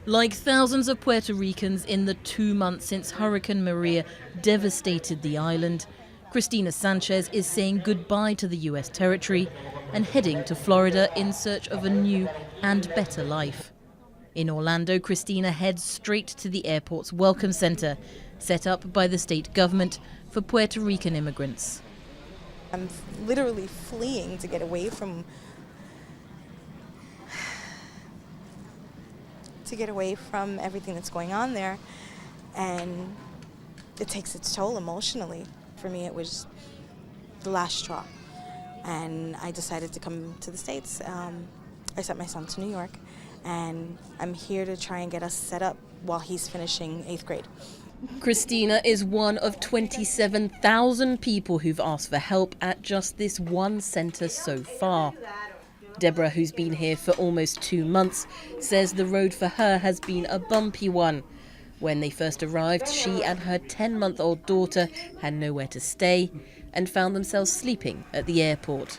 Like thousands of Puerto Ricans in the 2 months since Hurricane Maria devastated the island, Cristina Sanchez is saying goodbye to the US territory and heading to Florida in search of a new and better life. In Orlando, Cristina heads straight to the airport's Welcome Center, set up by the state government for Puerto Rican immigrants. I'm literally fleeing to get away from everything that's going on there, and it takes its toll emotionally. For me, it was the last straw, and I decided to come to the States. I sent my son to New York, and I'm here to try and get us set up while he's finishing 8th grade. Cristina is one of 27,000 people who've asked for help at just this one center so far. Deborah, who's been here for almost 2 months, says the road for her has been a bumpy one. When they first arrived, she and her 10-month-old daughter had nowhere to stay and found themselves sleeping at the airport.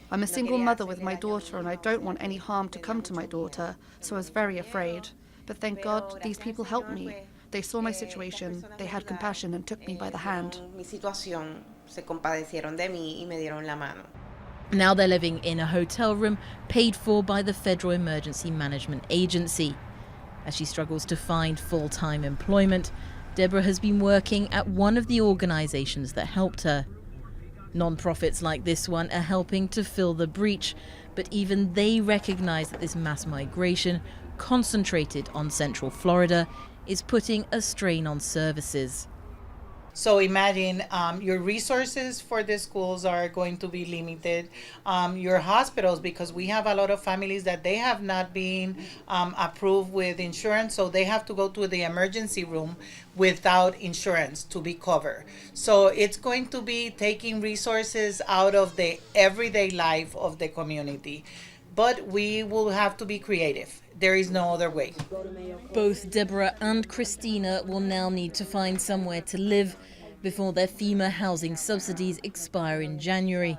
I'm a single mother with my daughter, and I don't want any harm to come to my daughter, so I was very afraid. But thank God these people helped me. They saw my situation, they had compassion and took me by the hand. Now they're living in a hotel room paid for by the Federal Emergency Management Agency. As she struggles to find full-time employment, Deborah has been working at one of the organizations that helped her. Non-profits like this one are helping to fill the breach, but even they recognize that this mass migration, concentrated on Central Florida, is putting a strain on services. So imagine your resources for the schools are going to be limited. Your hospitals, because we have a lot of families that they have not been approved with insurance, so they have to go to the emergency room without insurance to be covered. So it's going to be taking resources out of the everyday life of the community. But we will have to be creative. There is no other way. Both Deborah and Cristina will now need to find somewhere to live before their FEMA housing subsidies expire in January.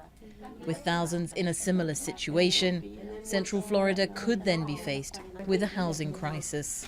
With thousands in a similar situation, Central Florida could then be faced with a housing crisis.